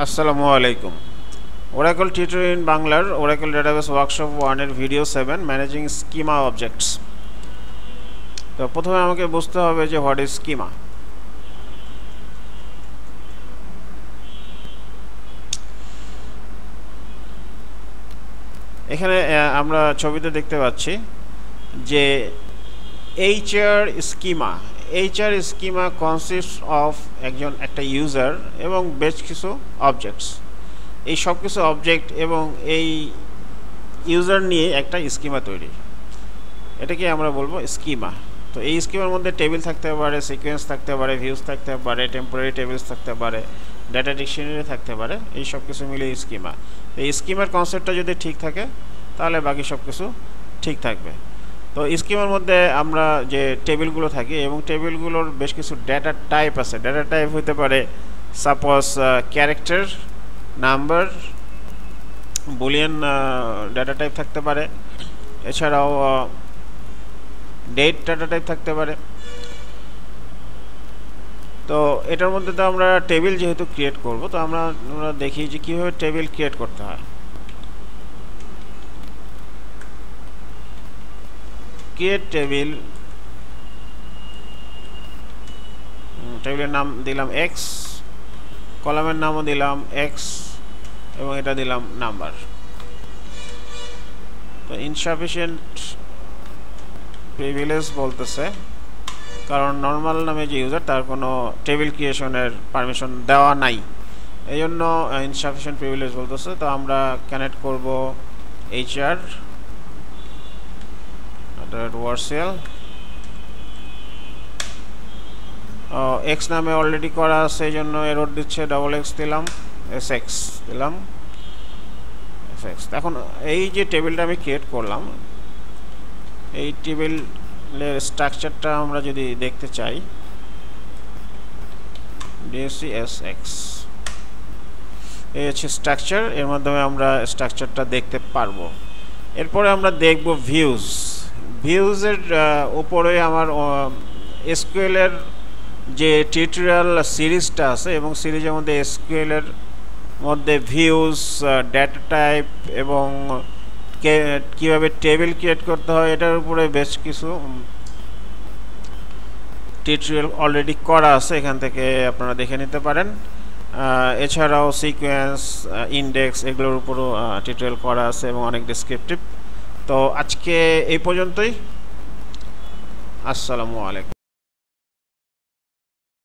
আসসালামু আলাইকুম। Oracle tutorial in বাংলার ওরাকল ডেটাবেস ওয়ার্কশপ 1 এর ভিডিও 7 ম্যানেজিং স্কিমা অবজেক্টস। তো প্রথমে আমাকে বুঝতে হবে যে হোয়াট ইজ স্কিমা। এখানে আমরা ছবিতে দেখতে পাচ্ছি যে HR স্কিমা কনসিস্টস অফ একটা ইউজার এবং বেশ কিছু অবজেক্টস। এই সব কিছু অবজেক্ট এবং এই ইউজার নিয়ে একটা স্কিমা তৈরি, এটাকে আমরা বলবো স্কিমা। তো এই স্কিমার মধ্যে টেবিল থাকতে পারে, সিকোয়েন্স থাকতে পারে, ভিউজ থাকতে পারে, টেম্পোরারি টেবিলস থাকতে পারে, ডাটা ডিকশনারি থাকতে পারে, এই সব কিছু মিলে স্কিমা। এই স্কিমার কনসেপ্টটা যদি ঠিক থাকে তাহলে বাকি সব কিছু ঠিক থাকবে। তো স্কিমার মধ্যে আমরা যে টেবিলগুলো থাকি এবং টেবিলগুলোর বেশ কিছু ডেটা টাইপ আছে। ডেটা টাইপ হতে পারে suppose character, number, Boolean data type থাকতে পারে, এছাড়াও ডেট ডেটা টাইপ থাকতে পারে। তো এটার মধ্যে তো আমরা টেবিল যেহেতু ক্রিয়েট করব, তো আমরা দেখি যে কীভাবে টেবিল ক্রিয়েট করতে হয়। ক্রিয়েট টেবিল, টেবিলের নাম দিলাম এক্স, কলামের নামও দিলাম এক্স এবং এটা দিলাম নাম্বার। তো ইনসাফিসিয়েন্ট প্রিভিলেজ বলতেছে, কারণ নর্মাল নামে যে ইউজার তার কোনো টেবিল ক্রিয়েশনের পারমিশন দেওয়া নাই, এই জন্য ইনসাফিসিয়েন্ট প্রিভিলেজ বলতেছে। তো আমরা কানেক্ট করব HR ওয়ারসেল। এক্স নামে অলরেডি করা আছে, এই জন্য এরর দিচ্ছে, XX দিলাম, SX দিলাম, FX। এখন এই যে টেবিলটা আমি ক্রিয়েট করলাম, এই টেবিলের স্ট্রাকচারটা আমরা যদি দেখতে চাই, DCSX এই হচ্ছে স্ট্রাকচার, এর মাধ্যমে আমরা স্ট্রাকচারটা দেখতে পারবো। এরপরে আমরা দেখব ভিউজের উপরে আমার SQL এর যে টিউটোরিয়াল সিরিজটা আছে এবং সিরিজের মধ্যে SQL এর মধ্যে ভিউজ, ডেটা টাইপ এবং কিভাবে টেবিল ক্রিয়েট করতে হয় এটার উপরে বেশ কিছু টিউটোরিয়াল অলরেডি করা আছে, এখান থেকে আপনারা দেখে নিতে পারেন। এছাড়াও সিকোয়েন্স, ইন্ডেক্স এগুলোর উপরও টিউটোরিয়াল করা আছে এবং অনেক ডেসক্রিপটিভ। তো আজকে এই পর্যন্তই। আসসালামু আলাইকুম।